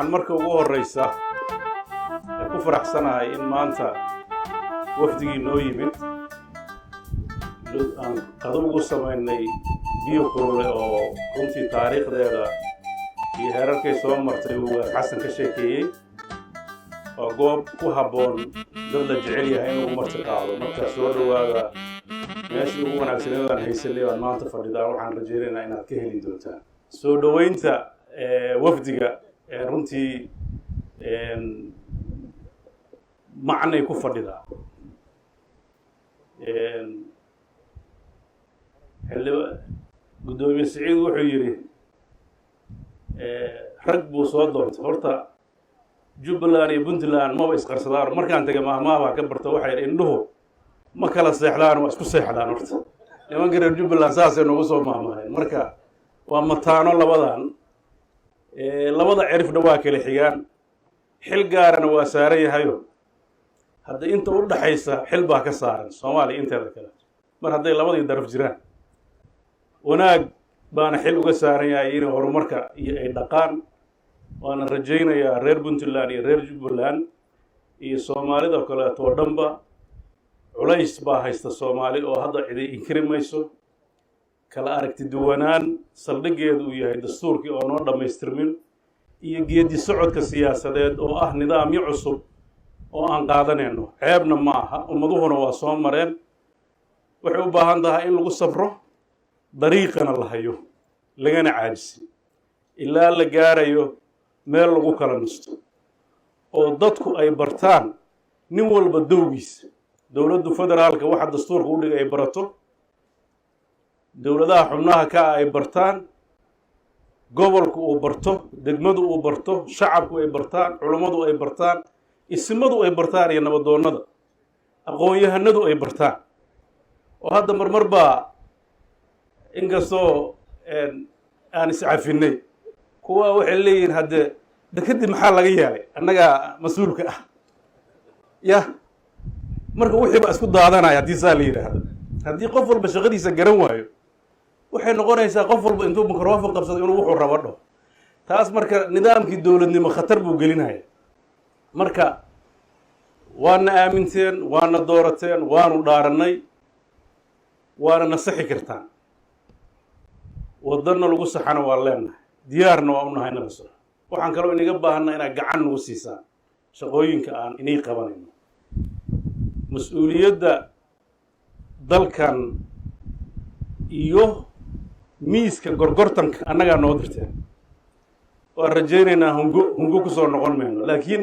waxaan marka ugu horeysa ku faraxsanahay in maanta wafdigii noo yimid aan qado ugu samaynay biyo kulule oo runtii taariikhdeeda iyo heerarkay soo martay uu xasan ka sheekeeyey oo goob ku habboon dad la jecel yahay inuu marti qaado marka soo dhawaada meeshii ugu wanaagsaneed aan haysanay aan maanta fadhidaa waxaan rajaynaynaa inaad ka heli doontaan soo dhaweynta wafdiga runtii macnay ku fadhidaa gudoomiye Siciid wuxuu yiri rag buu soo doontay horta Jubbaland iyo Puntland ma isqarsadaan markaan tagay maahmaha ka barto waxay indhuhu ma kala seexdaan waa isku seexdaan horta nimanka reer Jubbaland saasay noogu soo maahmaaheen marka waa mataano labada cirifna waa kala xigaan xil gaarana waa saaran yahayo hadda inta u dhaxaysa xil baa ka saaran Soomaaliya inteeda kale mar hadday labadii daraf jiraan wanaag baana xil uga saaran yahay in horumarka iyo ay dhaqaan waana rajaynayaa reer Puntland iyo reer Jubbaland iyo Soomaalida kale oo dhanba culays baa haysta Soomaali oo hadda cid inkiri mayso kala aragti duwanaan saldhigeedu uu yahay dastuurkii oo noo dhameystirmin iyo geedi socodka siyaasadeed oo ah nidaamyo cusub oo aan qaadanayno ceebna ma aha ummaduhuna waa soo mareen waxay u baahan tahay in lagu sabro dariiqana la hayo lagana caajisi ilaa la gaarayo meel lagu kala nasto oo dadku ay bartaan nin walba dowgiisa dowladda federaalka waxa dastuurka u dhigay ay barato dowladaha xubnaha ka ay bartaan gobolku uu barto degmadu uu barto shacabku ay bartaan culimadu ay bartaan ismadu ay bartaan iyo nabadoonnada aqoon-yahanadu ay bartaan oo hadda marmar baa inkastoo aan iscafinay kuwa waxay leeyihiin hadde dekadii maxaa laga yeelay annagaa mas-uulka ah yah marka wixii baa isku daadanaya haddii saa la yidhaahdo haddii qof walba shaqadiisa garan waayo waxay noqonaysaa qof walba intuu microphone qabsado inuu wuxuu rabo dhaho taas marka nidaamkii dowladnimo khatar buu gelinaya marka waana aaminteen waana doorateen waanu dhaaranay waana nasaxi kartaan wadana lagu saxana waa leenahay diyaarna waa u nahay in la saxo waxaan kaloo inaga baahanaa inaad gacan nagu siisaan shaqooyinka aan inay qabanayno mas-uuliyadda dalkan iyo miiska gorgortanka annagaa noo dirteen waan rajaynaynaa hungo kusoo noqon mayno laakiin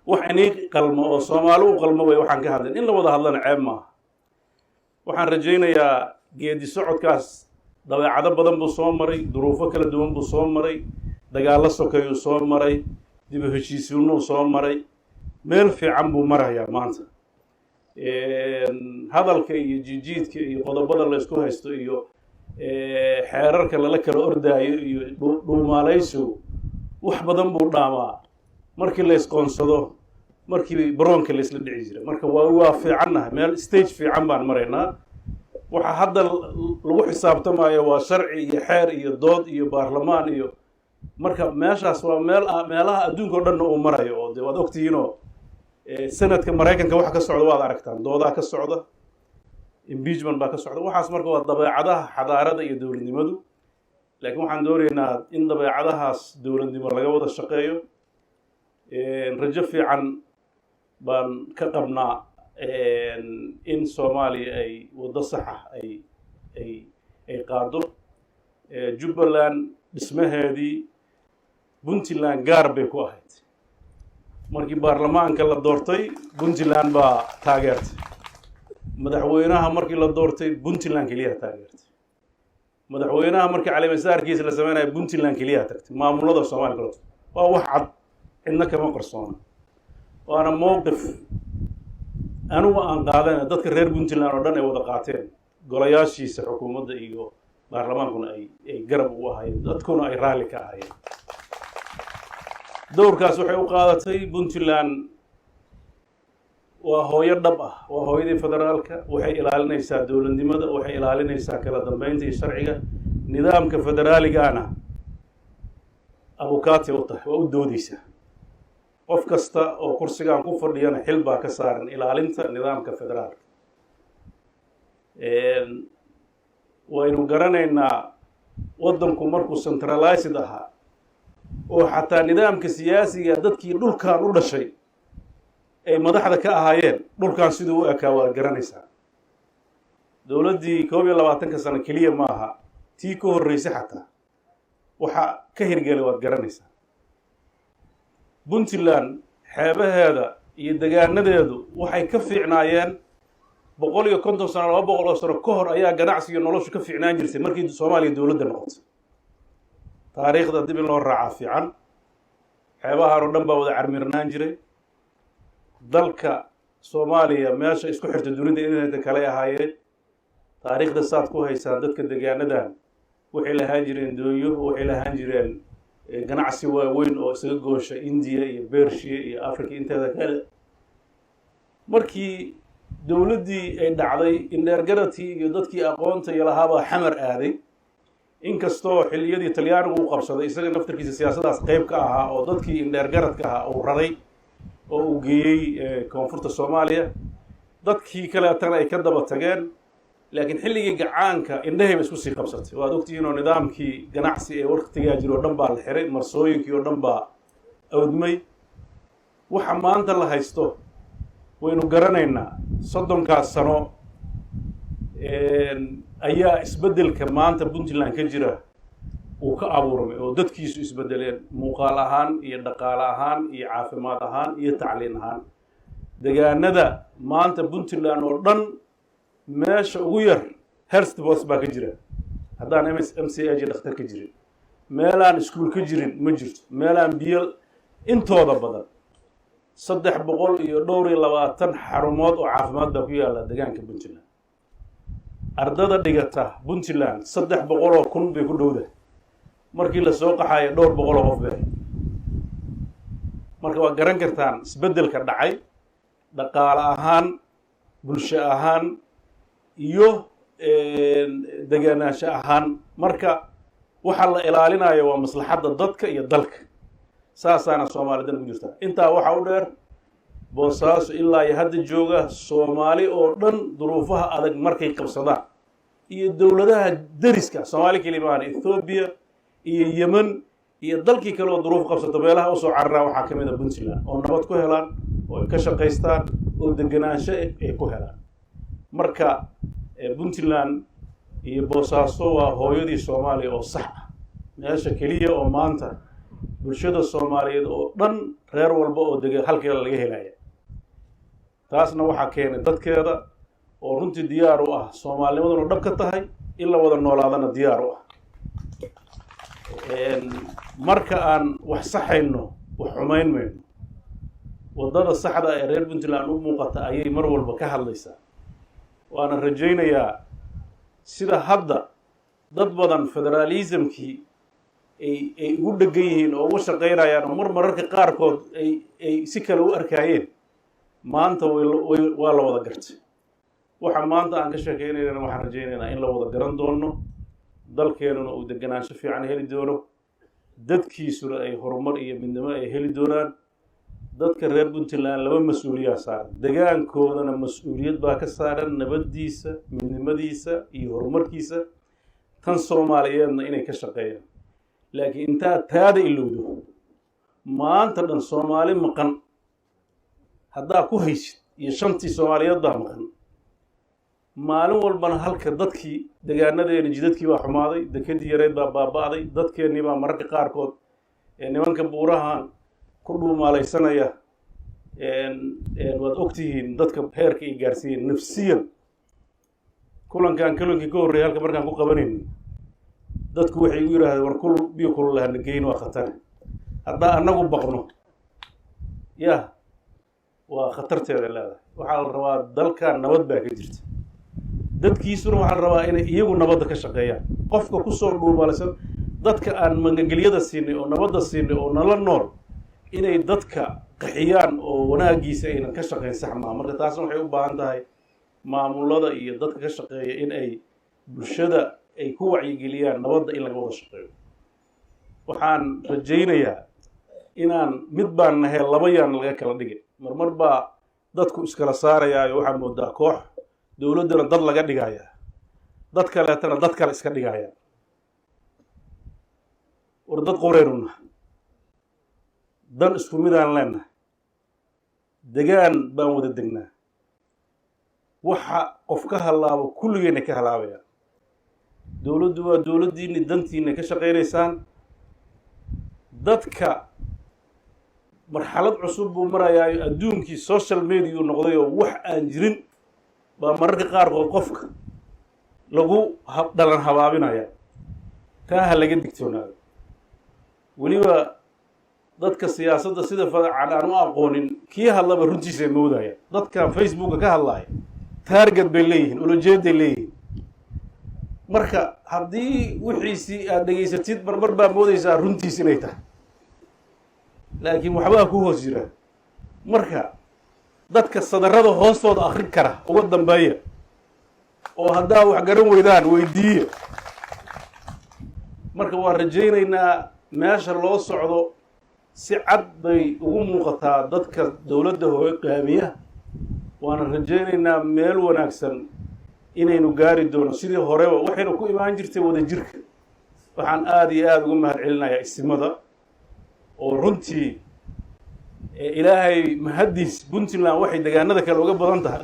wax inay qalmo oo Soomaali u qalmo way waxaan ka hadlayn in la wada hadlana ceeb maaha waxaan rajaynayaa geedi socodkaas dabeecado badan buu soo maray duruufo kala duwan buu soo maray dagaallo sokeeyuu soo maray dib u heshiisiinuu soo maray meel fiican buu marayaa maanta hadalka iyo jijiidka iyo qodobada la isku haysto iyo xeerarka lala kala ordaayo iyo dhuumaalaysigu wax badan buu dhaamaa markii la isqoonsado markii baroonka la isla dhici jiray marka waa fiicannahay meel stage fiican baan maraynaa waxa hadda lagu xisaabtamayo waa sharci iyo xeer iyo dood iyo baarlamaan iyo marka meeshaas waa meelaha adduunka oo dhan uu marayo oo de waad ogtihiinoo sanadka Mareykanka waxa ka socda waad aragtaan doodaha ka socda impeachment baa ka socda waxaas marka waa dabeecadaha xadaarada iyo dowladnimadu laakiin waxaan doonaynaa in dabeecadahaas dowladnimo laga wada shaqeeyo rajo fiican baan ka qabnaa in Soomaaliya ay wada sax ah ay qaado Jubbaland dhismaheedii Puntland gaar bay ku ahayd markii baarlamaanka la doortay Puntland baa taageertay madaxweynaha markii la doortay Puntland kaliya taageertay madaxweynaha markii caleemasaarkiisa la sameeyay Puntland kaliya tagtay maamulada Soomaaliya waa wax cad inna kama qarsoona waana mowqif anugu aan qaadana dadka reer Puntland oo dhan ay wada qaateen golayaashiisa xukuumadda iyo baarlamaankuna ay garab u ahaayeen dadkuna ay raali ka ahaayeen dowrkaas waxay u qaadatay Puntland waa hooyo dhab ah waa hooyadii federaalka waxay ilaalinaysaa dowladnimada waxay ilaalinaysaa kala dambeynta iyo sharciga nidaamka federaaligaana abukaati u tahay waa u doodaysaa qof kasta oo kursigan ku fadhiyana xil baa ka saaran ilaalinta nidaamka federaalka. waynu garanaynaa waddanku markuu centralized ahaa oo xataa nidaamka siyaasiga dadkii dhulkan u dhashay ay madaxda ka ahaayeen dhulkan siduu u ekaa waad garanaysaa. dowladdii 21 sano keliya ma aha tii ka horreysay xataa waxa ka hirgelay waad garanaysaa. puntland xeebaheeda iyo degaanadeedu waxay ka fiicnaayeen 150 sano 200 sano ka hor ayaa ganacsiga noloshu ka fiicnaan jirtay markii Soomaaliya dowladda noqotay. taariikhda dib loo raaca fiican xeebaha oo dhan baa wada carmirnaan jiray. dalka Soomaaliya meesha isku xirta dunida inay kale ahaayeen. taariikhda saad ku haysaan dadka degaanadan waxay lahaan jireen dooyo, waxay lahaan jireen ganacsi waaweyn oo isaga goosha India iyo Bershiya iyo Afrika inteeda kale. markii dowladdii ay dhacday indheergaradkii iyo dadkii aqoonta iyo lahaaba xamar aaday, inkastoo xilliyadii Talyaanigu uu qabsaday isaga naftarkiisa siyaasadaas qayb ka ahaa oo dadkii indheergaradka ahaa uu raray oo uu geeyey koonfurta Soomaaliya, dadkii kaleetana ay ka daba tageen. laakiin xilligii gacaanka indhahayba isku sii qabsatay. waad ogtihiin oo nidaamkii ganacsi ee waqtigaa jiro oo dhan baa la xiray, marsooyinkii oo dhan baa awdmay. waxa maanta la haysto waynu garanaynaa 30 sano ayaa isbeddelka maanta Puntland ka jira uu ka abuurmay oo dadkiisu isbeddeleen muuqaal ahaan iyo dhaqaale ahaan iyo caafimaad ahaan iyo tacliin ahaan. degaanada maanta Puntland oo dhan meesha ugu yar health post baa ka jira haddaan MCH dhakhtar ka jirin, meelaan iskuul ka jirin ma jirto, meelaan biyo intooda badan 320 xarumood oo caafimaad baa ku yaala deegaanka Puntland. ardada dhigata Puntland 300,000 bay ku dhowdahay markii la soo qaxayo 200 qof bay. marka waa garan kartaan isbeddelka dhacay dhaqaale ahaan, bulsho ahaan iyo deganaansho ahaan. marka waxa la ilaalinayo waa maslaxadda dadka iyo dalka. saasaana Soomaalida ku jirta. intaa waxa u dheer Boosaaso ilaa iyo hadda jooga Soomaali oo dhan duruufaha adag markay qabsadaan iyo dowladaha dariska Soomaali kaliya Ethiopia iyo Yemen iyo dalkii kale oo duruuf qabsato meelaha u soo carraa waxaa ka mid ah Puntland oo nabad ku helaan oo ka shaqaystaan oo deganaansho ay ku helaan. marka Puntland iyo Boosaaso waa hooyadii Soomaaliya oo sax ah. meesha kaliya oo maanta bulshada Soomaaliyeed oo dhan reer walba oo degan halkii laga helaya. taasna waxaa keenay dadkeeda oo runtii diyaar u ah Soomaalimaduna dhab ka tahay in la wada noolaadana diyaar u ah. marka aan wax saxayno wax xumayn mayno. wadada saxda ee reer Puntland u muuqata ayay mar walba ka hadlaysaa. waana rajaynayaa sida hadda dad badan federalismkii ay ugu dhegan yihiin oo ugu shaqaynayaan oo mararka qaarkood ay si kale u arkaayeen, maanta waa la wada gartay. waxa maanta aan ka sheekeynayna waxaan rajaynaynaa in la wada garan doono, dalkeenuna uu deganaansho fiican heli doono, dadkiisuna ay horumar iyo midnimo ay heli doonaan. dadka reer Puntland laba mas-uuliyad saaran, degaankoodana mas-uuliyad baa ka saaran nabadiisa, midnimadiisa iyo horumarkiisa. tan Soomaaliyeedna inay ka shaqeeyaan. laakiin intaa taada ilowdo maanta dhan Soomaali maqan haddaa ku haysid iyo shantii Soomaaliyeed baa maqan, maalin walbana halka dadkii degaanadeena jidadkii baa xumaaday, dekadii yareed baa baaba'day, dadkeennii baa mararka qaarkood nimanka buurahan ku dhuumaalaysanaya. waad ogtihiin dadka heerka ay gaarsiiyeen nafsiyan. kulankii ka horreeyay halka markaan ku qabanayno dadku waxay u yiraahdeen war biyo kulul lahana geyn waa khatar. haddaa annagu baqno waa khatarteeda leedahay. waxaa la rabaa dalkan nabad baa ka jirta, dadkiisuna waxaa la rabaa inay iyagu nabadda ka shaqeeyaan. qofka kusoo dhuumaalaysan dadka aan magangelyada siinay oo nabadda siinay oo nala nool inay dadka qaxiyaan oo wanaagiisa aynan ka shaqayn sax maaha. marka taasna waxay u baahan tahay maamulada iyo dadka ka shaqeeya in ay bulshada ay ku wacyigeliyaan nabadda in laga wada shaqeeyo. waxaan rajaynayaa inaan mid baan nahay laba yaan laga kala dhigin marmar baa dadku iskala saarayaayo waxaa moodaa koox dowladdana dad laga dhigaya dad kaleetana dad kale iska dhigaya war dad qoreynuna dan isku midaan leenahay degaan baan wada degnaa waxa qof ka halaabo kulligeenna ka halaabaya dowladdu waa dowladdiinni dantiinna ka shaqaynaysaan dadka marxalad cusub buu marayaayo adduunkii social media uu noqday oo wax aan jirin baa mararka qaarkood qofka lagu dhalan habaabinaya taa ha laga digtoonaado weliba dadka siyaasadda sida fadacan aan u aqoonin kii hadlaba runtiisa moodaya dadkan facebooka ka hadlaya taarget bay leeyihiin ulajeeday leeyihiin marka haddii wixiisii aad dhegaysatid marmar baa moodaysaa runtiis inay tahay laakiin waxbaa ku hoos jira marka dadka sadarrada hoostooda akrin kara uga dambeeya oo haddaa wax garan weydaan weydiiya marka waan rajaynaynaa meesha loo socdo si cad bay ugu muuqataa dadka dowladda hogaamiya waana rajaynaynaa meel wanaagsan inaynu gaari doono sidii horeba waxaynu ku imaan jirtay wada jirka waxaan aada iyo aada uga mahad celinayaa isimada oo runtii ilaahay mahaddiis puntland waxay degaanada kale uga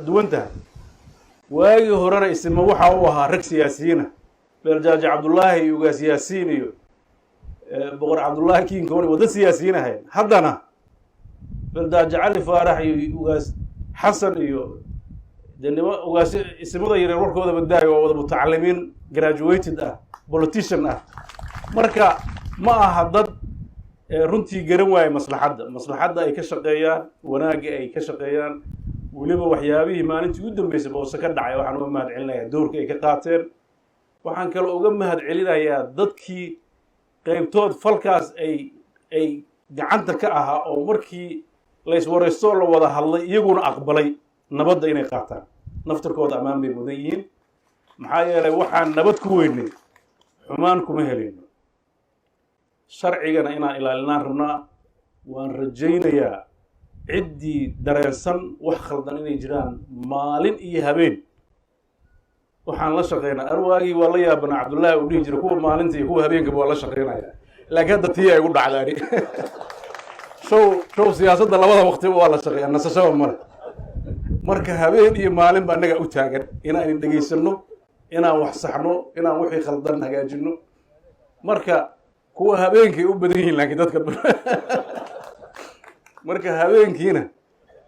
duwan tahay waagii horena isima waxa u ahaa rag siyaasiyiina beeljaaji cabdullaahi iyo ugaas yaasiin iyo boqor cabdullaahi kiinkooni wadda siyaasiyiin ahayn haddana beeljaaji cali faarax iyo ugaas xasan iyo ugaas isimada yareer warkooda badaayo oo wada mutacalimiin graduated ah politician ah marka ma aha dad runtii garan waaye maslaxadda ay ka shaqeeyaan wanaagga ay ka shaqeeyaan weliba waxyaabihii maalintii u dambeysay boose ka dhacay waxaan uga mahad celinayaa doorka ay ka qaateen waxaan kaloo uga mahad celinayaa dadkii qaybtood falkaas ay gacanta ka ahaa oo markii layswaraysto la wada hadlay iyaguna aqbalay nabadda inay qaataan naftarkooda ammaan bay mudan yihiin maxaa yeelay waxaan nabad ku weynay xumaan kuma helino sharcigana inaan ilaalinaan rabnaa waan rajaynayaa ciddii dareensan wax khaldan inay jiraan maalin iyo habeen waxaan la shaqaynaa arwaagii waa la yaabanaa cabdullaahi uu dhihi jira kuwa maalinta iyo kuwa habeenkaba waa la shaqaynaya laakiin hadda tii ay gu dhacdaani show siyaasadda labada waqtiba waa la shaqeeyaa nasashaba male marka habeen iyo maalin ba annaga u taagan inaan dhegaysanno inaan wax saxno inaan wixii khaldan hagaajinno marka kuwa habeenkay u badan yihiin laakiin dadka marka habeenkiina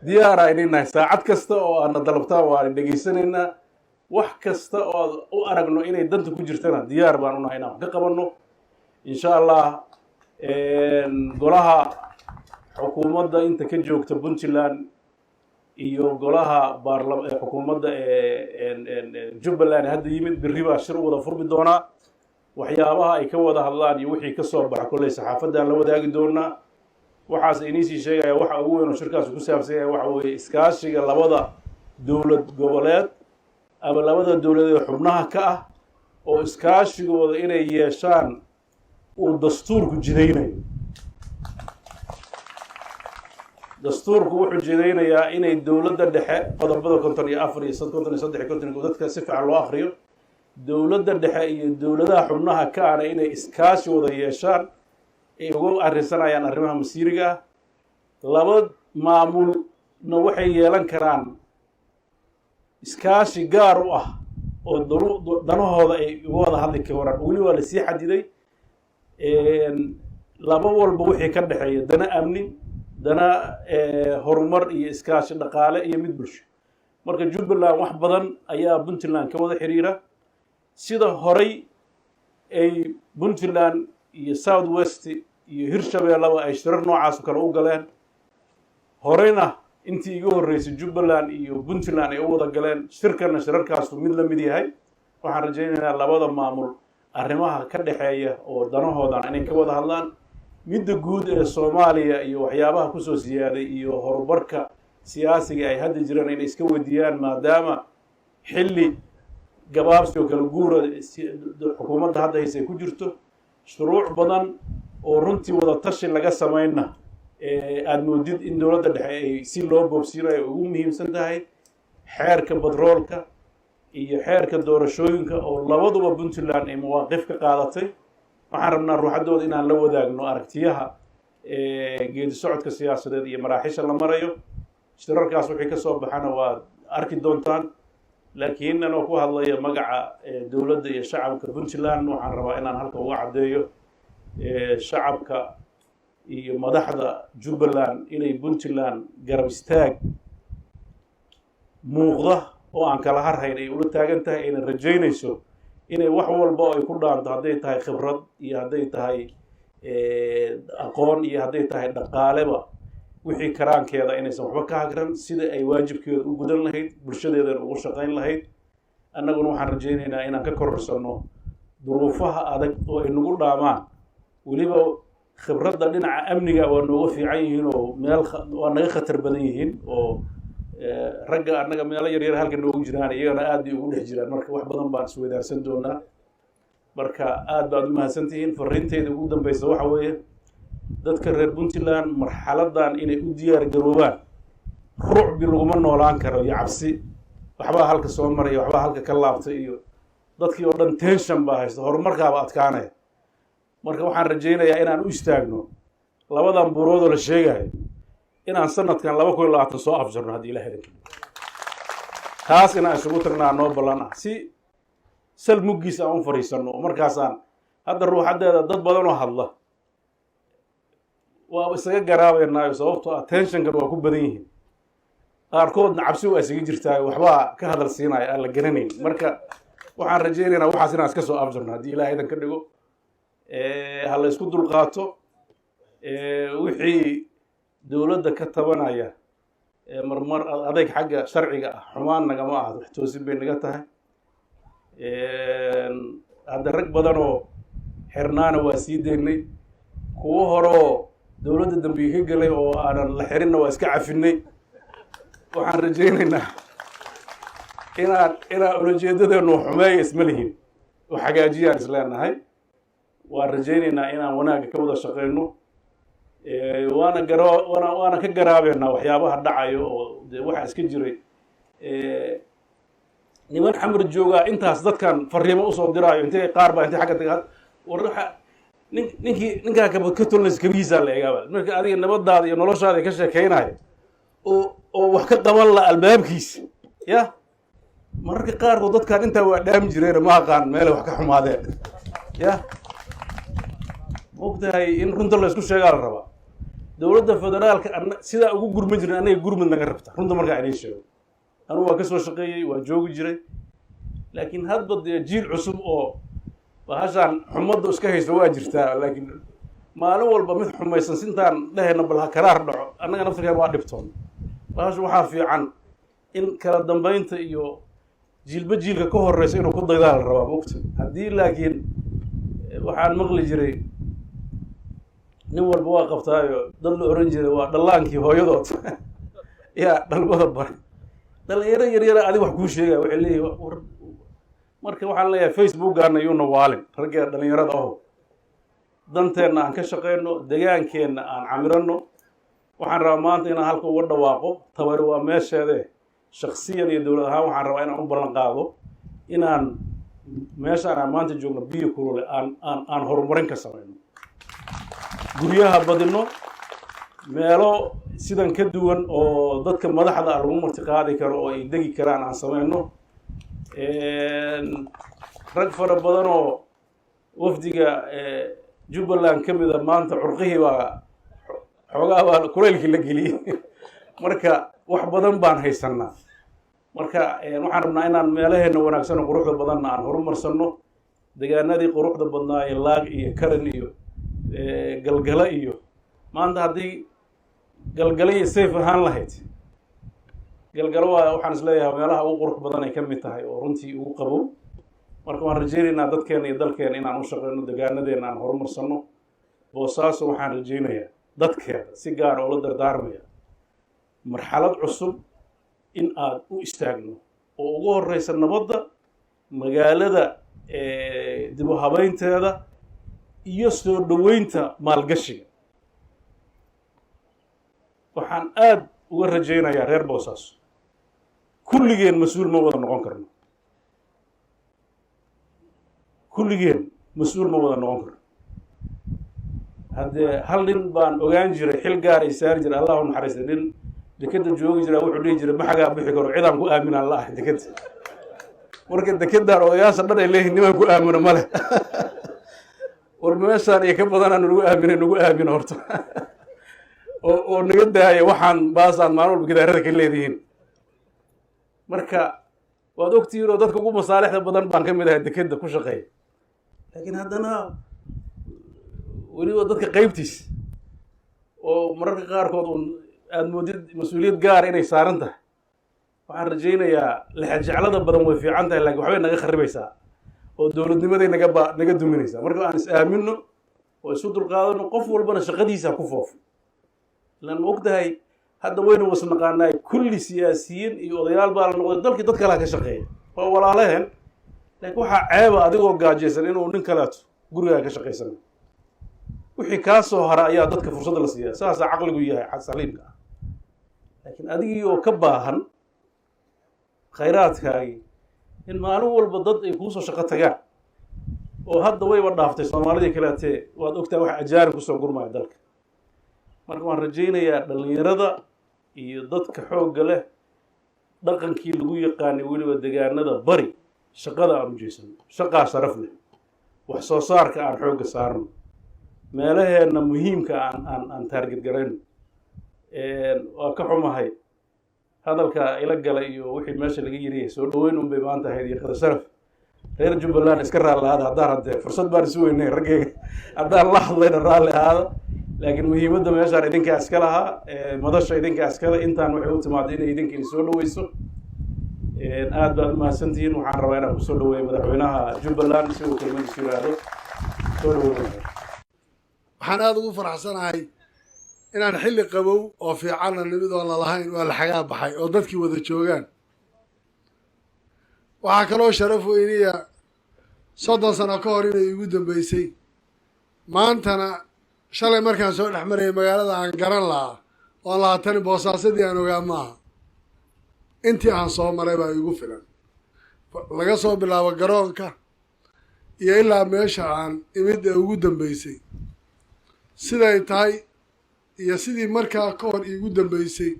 diyaara inay nahay saacad kasta oo aadna dalabtaan waan dhegaysanaynaa wax kasta oo u aragno inay danta ku jirtana diyaar baan unahay inaan wax ka qabanno insha allah golaha xukuumadda inta ka joogta puntland iyo golaha xukuumadda jubbaland hadda yimid berri baa shir wada furmi doonaa waxyaabaha ay ka wada hadlaan iyo wixii ka soo baxa kolley saxaafaddaan la wadaagi doonaa waxaas iniisii sheegaya waxa ugu weyn oo shirkaas ku saabsan yahay waxa weeye iskaashiga labada dowlad goboleed ama labada dowladeed xubnaha ka ah oo iskaashigooda inay yeeshaan uu dastuurku jidaynayo dastuurku wuxuu jidaynayaa inay dowladda dhexe qodobada 54 iyo 53 dadka si fiican loo akhriyo dowladda dhexe iyo dowladaha xubnaha ka ahna inay iskaashi wada yeeshaan ay uga arrinsanayaan arrimaha masiiriga ah laba maamulna waxay yeelan karaan iskaashi gaar u ah oo danahooda ay uga wada hadli karaan weli waa lasii xadiday laba walba wixii ka dhexeeya dana amni dana horumar iyo iskaashi dhaqaale iyo mid bulsho marka jubbaland wax badan ayaa puntland ka wada xiriira sida horay ay puntland iyo south west iyo hirshabeellaba ay shirar noocaas kale u galeen horeyna intii iga horreysay jubbaland iyo puntland ay u wada galeen shirkana shirarkaasu mid la mid yahay waxaan rajaynaynaa labada maamul arrimaha ka dhexeeya oo danahoodan inay ka wada hadlaan midda guud ee soomaaliya iyo waxyaabaha kusoo siyaaday iyo horumarka siyaasiga ay hadda jiraan inay iska weydiiyaan maadaama xilli gabaabsi oo kala guura xukuumadda hadda hayse ku jirto shuruuc badan oo runtii wada tashi laga samayna aad moodid in dowladda dhexe ay si loo boobsiinayo ugu muhiimsan tahay xeerka batroolka iyo xeerka doorashooyinka oo labaduba puntland ay mawaaqif ka qaadatay waxaan rabnaa ruuxaddooda inaan la wadaagno aragtiyaha geedi socodka siyaasadeed iyo maraaxiisha la marayo shirarkaas wixii ka soo baxana waad arki doontaan laakiin anoo ku hadlaya magaca dowladda iyo shacabka puntland waxaan rabaa inaan halka uga caddeeyo shacabka iyo madaxda jubbaland inay puntland garab istaag muuqda oo aan kala harhayn ay ula taagan tahay ayna rajaynayso inay wax walba oo ay ku dhaanto hadday tahay khibrad iyo hadday tahay aqoon iyo hadday tahay dhaqaaleba wixii karaankeeda inaysan waxba ka hagran sida ay waajibkeeda u gudan lahayd bulshadeedana ugu shaqayn lahayd annaguna waxaan rajaynaynaa inaan ka kororsanno duruufaha adag oo ay nagu dhaamaan weliba khibradda dhinaca amniga waa nooga fiican yihiin oo waa naga khatar badan yihiin oo ragga annaga meelo yaryar halka noogu jiraan iyagana aad bay ugu dhex jiraan marka wax badan baan isweydaarsan doonaa marka aad baad u mahadsantihiin fariinteyda ugu dambeysa waxa weeye dadka reer puntland marxaladan inay u diyaar garoobaan rucbi laguma noolaan karo iyo cabsi waxbaa halka soo maraya waxbaa halka ka laabtay iyo dadkii oo dhan tension baa haysta horumarkaaba adkaanaya marka waxaan rajaynayaa inaan u istaagno labadan buuroodoo la sheegayo inaan sanadkan 2020 soo afjarno haddii ilahay idin taas inaan isugu tagnaa noo ballan ah si sal muggiis aan u fariisanno oo markaasaan hadda ruuxaddeeda dad badan oo hadla waa isaga garaabaynaayo sababtoo ah tensionkan waa ku badan yihiin qaarkoodna cabsi waa isaga jirtaayo waxbaa ka hadal siinaya aan la garanayn marka waxaan rajaynaynaa waxaas inaan iska soo afjarno haddii ilahay idin ka dhigo ha la isku dulqaato wixii dowladda ka tabanaya marmar adayg xagga sharciga ah xumaan nagama aha wax toosin bay naga tahay hadda rag badan oo xirnaana waa sii daynay kuwo horeo dowladda dambiga ka gelay oo aanan la xirinna waa iska cafinay waxaan rajaynaynaa inaan ulajeedadeenu xumeeya isma lihin oo xagaajiyaan isleenahay waan rajaynaynaa inaan wanaagga ka wada shaqeyno waana ka garaabeynaa waxyaabaha dhacayo oo dee waxaa iska jiray niman xamar joogaa intaas dadkan fariimo usoo diraayo intay qaar baa intay xagga taga war waxa ninkaa ka tolnays kabihiisaa la egaaba marka adiga nabadaada iyo noloshaada ka sheekeynayo oo wax ka qaban la albaabkiisa ya mararka qaarkood dadkan intaa waa dhaami jireen ma aqaan meelay wax ka xumaadeen ya ogtahay in runta la isku sheegaa la rabaa dowladda federaalka sidaa ugu gurma jirin anaga gurmad naga rabta runta markaa inay sheego anugu waa ka soo shaqeeyey waa joogi jiray laakiin hadba dee jiil cusub oo bahashaan xumadda iska haysta waa jirtaa laakiin maalin walba mid xumaysan sintaan dhehayna bal ha karaar dhaco annaga naftirkeena waa dhibtoon bahasha waxaa fiican in kala dambeynta iyo jiilba jiilka ka horeysa inuu ku daydaa la rabaa mogta haddii laakiin waxaan maqli jiray nin walba waa qabtaayo dad la oran jiray waa dhallaankii hooyadood yaa dhalmada bare dhalinyaro yaryara adig wax kuu sheegaya waxay leeyihin marka waxaan leeyahay facebookgaana yuuna waalin ragga dhalinyarada aho danteenna aan ka shaqeyno degaankeenna aan camiranno waxaan rabaa maanta inaan halka uga dhawaaqo tabari waa meesheede shaksiyan iyo dowlad ahaan waxaan rabaa inaan u ballan qaado inaan meeshaan aan maanta joogno biyo kulule aan horumarin ka samayno guryaha badino meelo sidan ka duwan oo dadka madaxda lagu martiqaadi karo oo ay degi karaan aan samayno rag fara badan oo wafdiga jubbaland ka mida maanta curqihii baa xoogaa baa kulaylkii la geliyey marka wax badan baan haysanaa marka waxaan rabnaa inaan meelaheena wanaagsan oo quruxda badanna aan horumarsanno deegaanadii quruxda badnaa ee laag iyo karan iyo galgala iyo maanta haddii galgala iyo sayf ahaan lahayd galgalo waa waxaan isleeyahay meelaha ugu qurux badan ay ka mid tahay oo runtii ugu qabow marka waan rajaynaynaa dadkeena iyo dalkeena inaan u shaqeyno deegaanadeena aan horumarsanno boosaaso waxaan rajaynayaa dadkeeda si gaar oo la dardaarmaya marxalad cusub in aad u istaagno oo ugu horeysa nabadda magaalada dib u habeynteeda iyo soo dhoweynta maalgashiga waxaan aad uga rajaynayaa reer Boosaaso kulligeen mas-uul ma wada noqon karno kulligeen mas-uul ma wada noqon karno haddee hal nin baan ogaan jiray xil gaar ay saari jiray allah u naxariista nin dekeda joogi jira wuxuu dhihi jiray maxagaa bixi karo cidaan ku aaminaan la ahay dekeda marka dekedaan odayaasha dhan ay leeyihin nimaan ku aamino male war meeshaan iyo ka badanaan nagu aamino horta oo naga daaya waxaan baasaan maalin walba gidaarada ka leedihiin marka waad ogtihiin oo dadka ugu masaalixda badan baan ka mid ahay dekeda ku shaqeeya laakiin haddana weliba dadka qaybtiis oo mararka qaarkood un aada moodid mas-uuliyad gaara inay saaran tahay waxaan rajaynayaa lexajeclada badan way fiican tahay laakiin waxbay naga kharibaysaa oo dowladnimaday naga duminaysaa marka aan is aamino oo isu dulqaadano qof walbana shaqadiisa ku foofo ilaan ma ogtahay hadda waynu wasnaqaanaay kulli siyaasiyiin iyo odayaal baa la noqday dalkii dad kalea ka shaqeeya waa walaalaheen laakiin waxaa ceeba adigoo gaajaysan inuu nin kaleeto gurigaa ka shaqaysan wixii kaa soo hara ayaa dadka fursadda la siiyaa saasaa caqligu yahay saliimka ah laakiin adigii oo ka baahan khayraadkaagii in maalin walba dad ay kuusoo shaqo tagaan oo hadda wayba dhaaftay soomaalidii kaleetee waad ogtahay wax ajaanib kusoo gurmaya dalka marka waan rajaynayaa dhallinyarada iyo dadka xoogga leh dhaqankii lagu yaqaanay weliba degaanada bari shaqada aan u jeysano shaqaa sharaf leh wax soo saarka aan xoogga saarno meelaheenna muhiimka aan taarget garayno waa ka xumahay hadalka ila galay iyo wixii meesha laga yiriyay soo dhaweyn un bay maanta ahayd iyo qadar sharaf reer Jubbaland iska raalli ahaada haddaan haddee fursad baan isu weynay raggeyga haddaan la hadlayna raalli ahaada laakiin muhiimadda meeshaan idinkaa iska lahaa madasha idinkaa iskale intaan waxay u timaado inay idinka soo dhaweyso aad baad umahadsantihiin waxaan rabaa inaan kusoo dhaweeyo madaxweynaha Jubbaland si uu kelmadiisu yiraahdo soo dhaweeyo waxaan aada ugu faraxsanahay inaan xilli qabow oo fiicanna nimid oon la lahayn waa la xagaa baxay oo dadkii wada joogaan waxaa kaloo sharaf weyniya 30 sano ka hor inay igu dambeysay maantana shalay markaan soo dhex marayay magaalada aan garan lahaa oon lahaa tani boosaasadii aan ogaa maaha intii aan soo maray baa igu filan laga soo bilaabo garoonka iyo ilaa meesha aan imid ee ugu dambeysay siday tahay iyo sidii markaa ka hor iigu dambeysay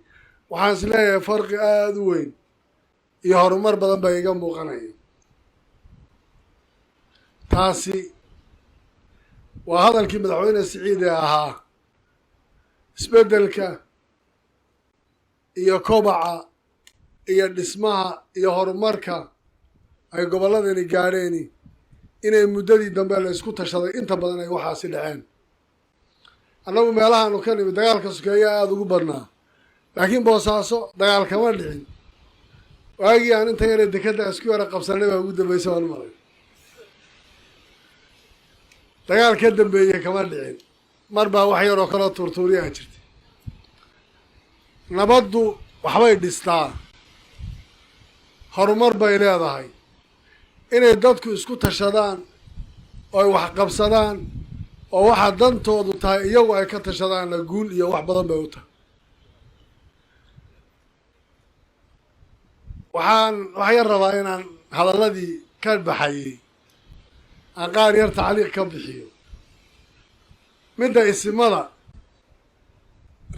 waxaan is leeyahay farqi aada u weyn iyo horumar badan baa iga muuqanaya taasi waa hadalkii madaxweyne Siciid ee ahaa isbeddelka iyo kobaca iyo dhismaha iyo horumarka ay gobolladani gaadheeni inay muddadii dambe la isku tashaday inta badan ay waxaasi dhaceen annagu meelahaanu ka nimid dagaalka sokeeya aada ugu badnaa laakiin Boosaaso dagaal kama dhicin waagii aan inta yare dekeda isku yara qabsanay baa ugu dambeysay waan maray dagaal ka dambeeyey kama dhicin mar baa wax yaroo kala tuurtuuriyaa jirtay nabaddu waxbay dhistaa horumar bay leedahay inay dadku isku tashadaan oo ay wax qabsadaan oo waxa dantoodu tahay iyagu ay ka tashadaanna guul iyo wax badan bay u tahay wax yar rabaa inaan hadalladii ka baxayey aan qaar yar tacliiq ka bixiyo midda isimada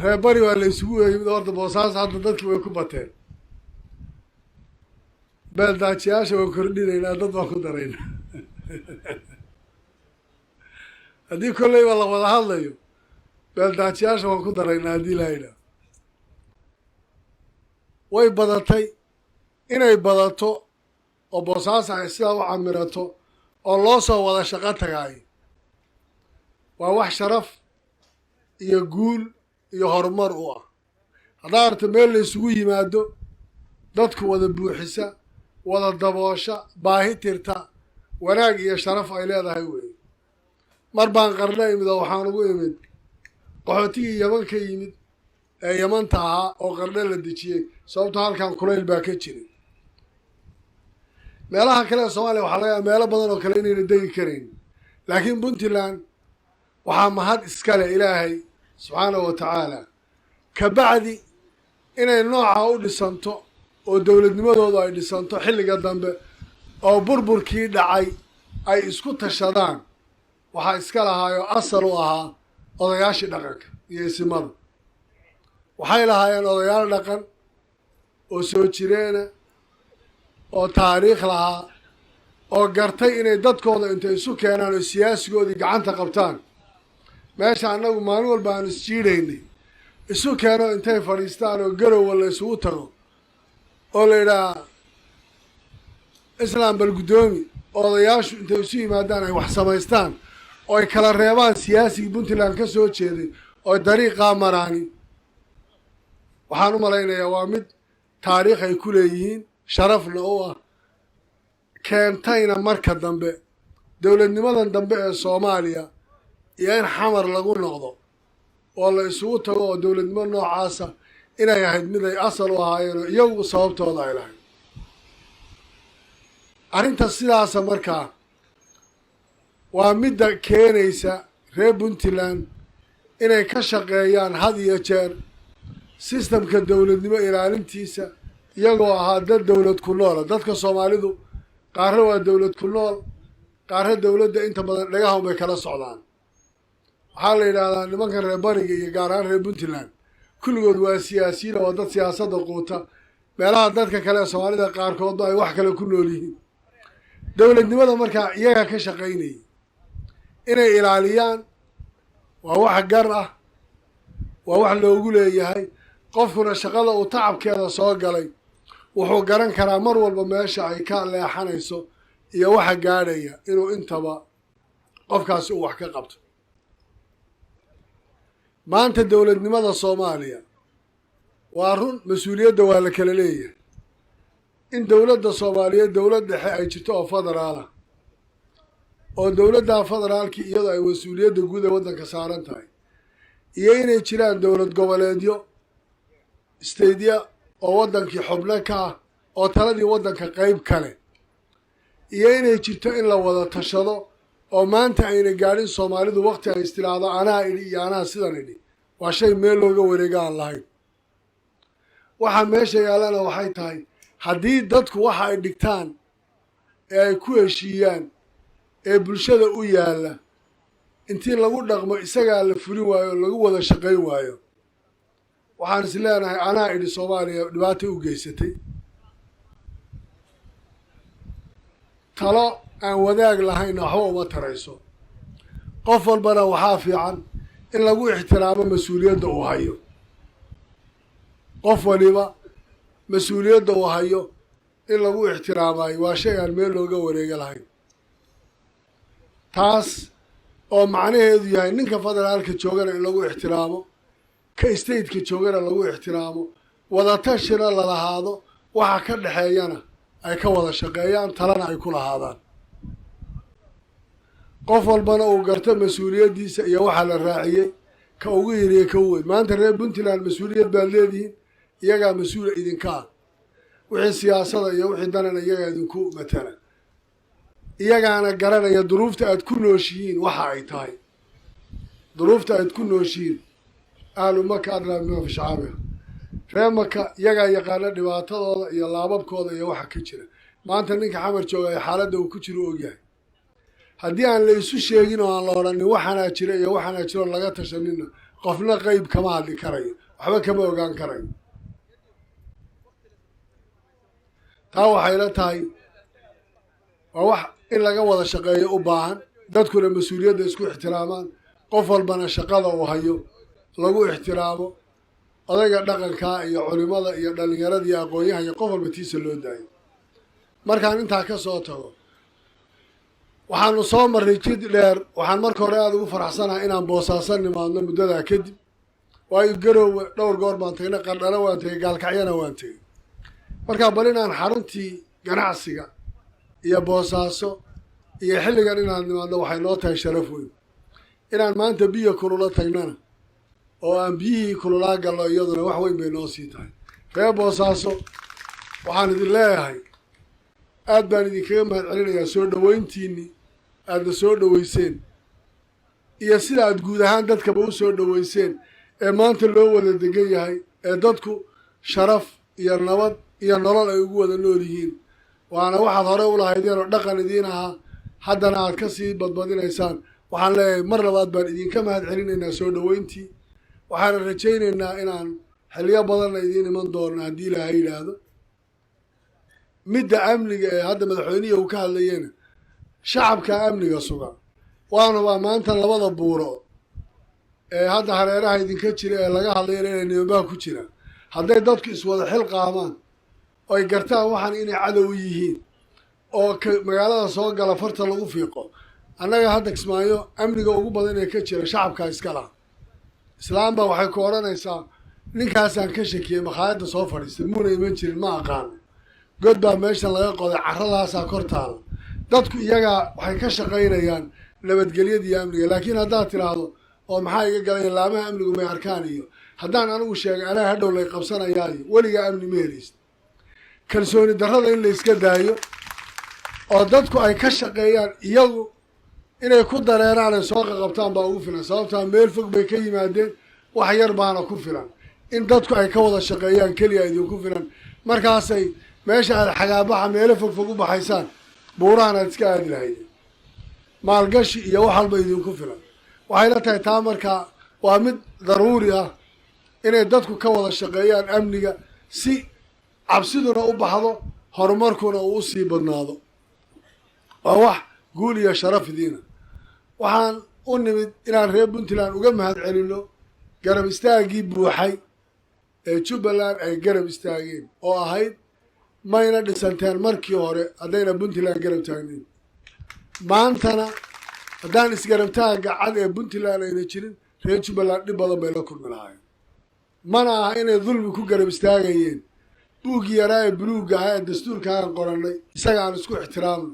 reer bari waa la isugu yimid horta Boosaaso hadda dadkii way ku bateen beeldaajiyaasha waan kordhinaynaa dad baan ku daraynaa haddii kolleyba la wada hadlayo beeldaajiyaasha waan ku daraynaa haddii lahayna way badatay inay badato oo Boosaaso ay sidaa u camirato oo loo soo wada shaqo tagaayo waa wax sharaf iyo guul iyo horumar u ah haddaa arta meel la isugu yimaado dadku wada buuxisa wada daboosha baahi tirta wanaag iyo sharaf ay leedahay weeye mar baan qarna imid oo waxaan ugu imid qaxootigii Yaman ka yimid ee Yamanta ahaa oo qarna la dejiyey sababtoo halkan kulayl baa ka jiray meelaha kale ee Soomaaliya waxaa laga meelo badan oo kale inayna degi karayn laakiin Puntland waxaa mahad iskale ilaahay subxaanahu wa tacaala kabacdi inay nooca u dhisanto oo dowladnimadoodu ay dhisanto xilliga dambe oo burburkii dhacay ay isku tashadaan waxaa iska lahaayoo asal u ahaa odayaashii dhaqanka iyo isimada waxay lahaayeen odayaal dhaqan oo soo jireena oo taariikh lahaa oo gartay inay dadkooda intay isu keenaan oo siyaasigoodii gacanta qabtaan meesha annagu maalin walba aan isjiidhaynay isu keeno intay fadhiistaan oo garowa la isugu tago oo la yidhaha islaam bal guddoomi odayaashu intay isu yimaadaan ay wax samaystaan oo ay kala reebaan siyaasigii puntland ka soo jeeday oo dariiqaa maraani waxaan u malaynayaa waa mid taariikh ay ku leeyihiin sharafna u ah keentayna marka dambe dowladnimadan dambe ee soomaaliya iyo in xamar lagu noqdo oo la isugu tago oo dowladnimo noocaasa inay ahayd mid ay asal u ahaayeen oo iyagu sababtooda ay lahayd arrinta sidaasa markaa waa midda keenaysa reer puntland inay ka shaqeeyaan had iyo jeer sistamka dowladnimo ilaalintiisa iyagoo ahaa dad dowlad ku noola dadka soomaalidu qaarna waa dowlad ku nool qaarna dowladda inta badan dhagahan bay kala socdaan waxaa la yidhaahdaa nimankan reer bariga iyo gaar ahaan reer puntland kulligood waa siyaasiyiin oo dad siyaasadda quuta meelaha dadka kale ee soomaalida qaarkoodba ay wax kale ku nool yihiin dowladnimada markaa iyaga ka shaqaynayay inay ilaaliyaan waa wax gar ah waa wax loogu leeyahay qofkuna shaqada uu tacabkeeda soo galay wuxuu garan karaa mar walba meesha ay ka leexanayso iyo waxa gaadhaya inuu intaba qofkaasi uu wax ka qabto maanta dowladnimada soomaaliya waa run mas-uuliyadda waa la kala leeyahay in dowladda soomaaliyeed dowlad dhexe ay jirto oo federaalah oo dowladda federaalkii iyadoo ay mas-uuliyadda guud ee waddanka saaran tahay iyo inay jiraan dowlad goboleedyo staydya oo waddankii xubno ka ah oo taladii waddanka qeyb kale iyo inay jirto in la wada tashado oo maanta ayna gaadhin soomaalidu waqti ay istilaahdo anaa idhi iyo anaa sidan idhi waa shay meel looga wareega aan lahayn waxaa meesha yaallana waxay tahay haddii dadku waxa ay dhigtaan ee ay ku heshiiyaan ee bulshada u yaalla intii lagu dhaqmo isagaa la fulin waayo oo lagu wada shaqayn waayo waxaan is leenahay anaa idhi soomaaliya dhibaata u geysatay talo aan wadaag lahaynna waxba uma tarayso qof walbana waxaa fiican in lagu ixtiraamo mas-uuliyadda uu hayo qof waliba mas-uuliyadda uu hayo in lagu ixtiraamayo waa shay aan meel looga wareega lahayn taas oo macnaheedu yahay ninka federaalka joogana in lagu ixtiraamo ka stateka joogana lagu ixtiraamo wadatashina la lahaado waxa ka dhexeeyana ay ka wada shaqeeyaan talana ay ku lahaadaan qof walbana uu garto mas-uuliyaddiisa iyo waxaa la raaciyey ka ugu yiriye ka u weyn maanta reer puntland mas-uuliyad baad leedihiin iyagaa mas-uula idinka ah wixii siyaasada iyo wixii danana iyagaa idinku matala iyagaana garanaya duruufta aad ku nooshihiin waxa ay tahay duruufta aad ku nooshihiin ahlu maka adlaa bima fi shacaabiha reer maka iyagaa yaqaana dhibaatadooda iyo laababkooda iyo waxa ka jira maanta ninka xamar joogaya xaaladda uu ku jiro ogyahay haddii aan la isu sheegin oo aan la odhanin waxaanaa jira iyo waxaanaa jiro on laga tashanina qofna qeyb kama hadli karayo waxba kama ogaan karayo taa waxayla tahay waa wax in laga wada shaqeeyo u baahan dadkuna mas-uuliyadda isku ixtiraamaan qof walbana shaqada uu hayo lagu ixtiraamo odayga dhaqankaa iyo culimada iyo dhallinyarada iyo aqoon-yaha iyo qof walba tiisa loo daayo markaan intaa ka soo tago waxaanu soo marray jid dheer waxaan marka hore aada ugu faraxsanahay inaan boosaasan nimaadno muddadaa kadib waayo garoowe dhowr goor baan tagnay qardhana waan tegay gaalkacyana waan tegay markaa bal inaan xaruntii ganacsiga iyo boosaaso iyo xilligan inaan nimaadno waxay noo tahay sharaf weyn inaan maanta biyo kulula tagnana oo aan biyihii kululaa gallo iyaduna wax weyn bay noo sii tahay reer boosaaso waxaan idin leeyahay aad baan idinkaga mahad celinayaa soo dhoweyntiinii aadna soo dhoweyseen iyo sida aad guud ahaan dadkaba u soo dhoweyseen ee maanta loo wada degan yahay ee dadku sharaf iyo nabad iyo nolol ay ugu wada nool yihiin waana waxaad hore u lahaydeen oo dhaqan idiin ahaa haddana aad ka sii badbadinaysaan waxaan leeyahay mar labaad baan idinka mahad celinaynaa soo dhoweyntii waxaana rajaynaynaa inaan xilliyo badanna idiin iman doonno haddii ilaahay yidhaahdo midda amniga ee hadda madaxweynihi uu ka hadlayena shacabka amniga suga waana waa maanta labada buuro ee hadda hareeraha idinka jira ee laga hadlayna inay nimanbaha ku jiraan hadday dadku iswada xil qaamaan oy gartaan waxaan inay cadow yihiin oo magaalada soo gala farta lagu fiiqo annaga hadda kismaayo amniga ugu badan ee ka jira shacabkaa iska laha islaamba waxay ku odhanaysaa ninkaasaan ka shakiyey makhaayadda soo fadhiistay muuna iman jirin ma aqaano god baa meeshan laga qoday carradaasaa kor taala dadku iyagaa waxay ka shaqaynayaan nabadgelyada iyo amniga laakiin haddaad tidhaahdo oo maxaa iga galaya laamaha amnigu may arkaan iyo haddaan anigu sheegay anaa hadhow lay qabsanayaayo weligaa amni ma helaysa kalsooni darrada in la iska daayo oo dadku ay ka shaqeeyaan iyagu inay ku dareeraan ay soo qaqabtaan baa ugu filan sababtaa meel fog bay ka yimaadeen wax yar baana ku filan in dadku ay ka wada shaqeeyaan keliya idinku filan markaasay meesha aad xagaabaxa meelo fog fog u baxaysaan buurahan aad iska aadi lahaydeen maalgashi iyo wax walba idinku filan waxayna tahay taa markaa waa mid daruuri ah inay dadku ka wada shaqeeyaan amniga si cabsiduna u baxdo horumarkuna uu usii badnaado waa wax guul iyo sharaf idiina waxaan u nimid inaan reer puntland uga mahad celino garab istaaggii buuxay ee jubbaland ay garab istaageen oo ahayd mayna dhisanteen markii hore haddayna puntland garab taagnayn maantana haddaan isgarabtaagga cad ee puntland ayna jirin reer jubbaland dhib badan bay la kulmi lahaayeen mana aha inay dulmi ku garab istaagayeen buuggii yaraa ee buluugga ahaa ee dastuurka aan qorannay isaga aan isku ixtiraamno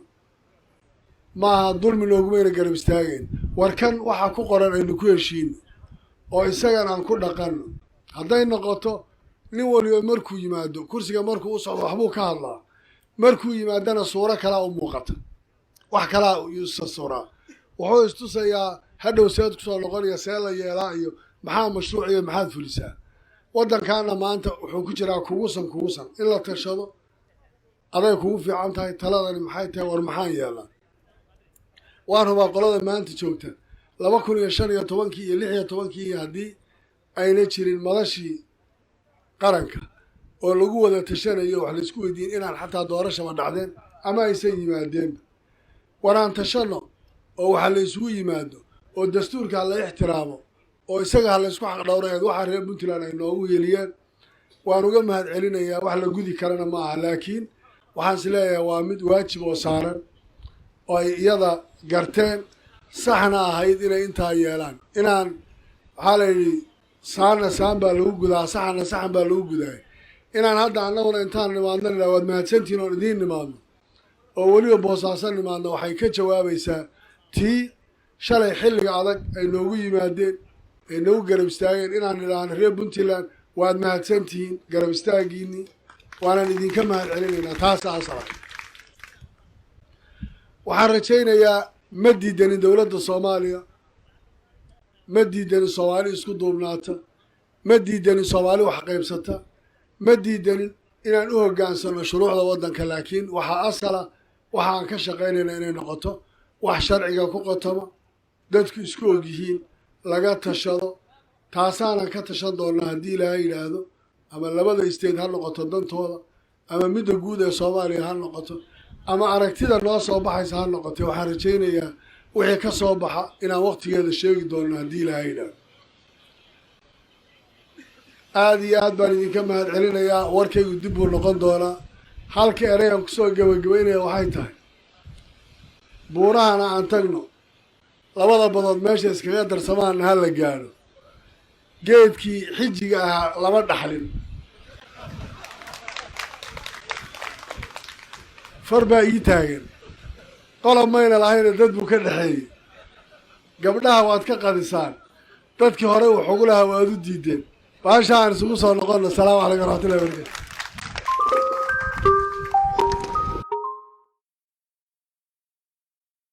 maaha dulmi noogumayna garab istaageen war kan waxaa ku qoran aynu ku heshiino oo isagan aan ku dhaqanno hadday noqoto nin waliba markuu yimaado kursiga markuu u socdo waxbuu ka hadlaa markuu yimaadana suuro kalaa u muuqata wax kalaa isasuraa wuxuu istusayaa hadhow seed kusoo noqonaya see la yeelaa iyo maxaa mashruuc iyo maxaad fulisaa waddankaana maanta wuxuu ku jiraa kugusan in la tashado aday kugu fiican tahay taladani maxay tahay war maxaan yeelaa waan rabaa qolada maanta joogta 2015 iyo 16 haddii ayna jirin madashii qaranka oo lagu wada tashanayo wax laisku weydiin inaan xataa doorashaba dhacdeen ama aysan yimaadeenba waraan tashano oo waxa la isugu yimaado oo dastuurka la ixtiraamo oo isaga ha la isku xaq dhowrayd waxa reer puntland ay noogu yeeliyeen waan uga mahad celinayaa wax la gudi karana ma aha laakiin waxaan is leeyahay waa mid waajib oo saaran oo ay iyada garteen saxna ahayd inay intaa yeelaan inaan waxaa la yidhi saana saan baa lagu gudaa saxana saxan baa lagu gudaay inaan hadda annaguna intaan nimaadna nidhaa waad mahadsantihin oon idiin nimaadno oo weliba boosaaso nimaadno waxay ka jawaabaysaa tii shalay xilliga adag ay noogu yimaadeen ay noogu garab istaageen inaan nidhaahno reer puntland waad mahadsantihiin garab istaagiinii waanaan idinka mahad celinaynaa taasa asala waxaan rajaynayaa ma diidanin dowladda soomaaliya ma diidanin soomaali isku duubnaata ma diidanin soomaali wax qaybsata ma diidanin inaan u hoggaansano shuruucda waddanka laakiin waxaa asala waxa aan ka shaqaynaynaa inay noqoto wax sharciga ku qotoma dadku isku og yihiin laga tashado taasaanan ka tashan doonnaa haddii ilaahay yidhaahdo ama labada isteed ha noqoto dantooda ama midda guud ee soomaaliya ha noqoto ama aragtida noo soo baxaysa ha noqotay waxaan rajaynayaa wixii ka soo baxa inaan waqtigeeda sheegi doonno haddii ilaahay yidhaahdo aada iyo aad baan idinka mahad celinayaa warkaygu dib buu noqon doonaa halka erayaan kusoo gebagabaynaya waxay tahay buurahana aan tagno labada badood meesha iskaga darsamaana ha la gaadho geedkii xijiga ahaa lama dhaxlin far baa ii taagan qolob mayna lahayna dad buu ka dhexeeyey gabdhaha waad ka qadisaan dadkii hore wuxugu lahaa waad u diideen baasha aan isugu soo noqonno asalaamu calaykum waraxmatullahi wabarakatu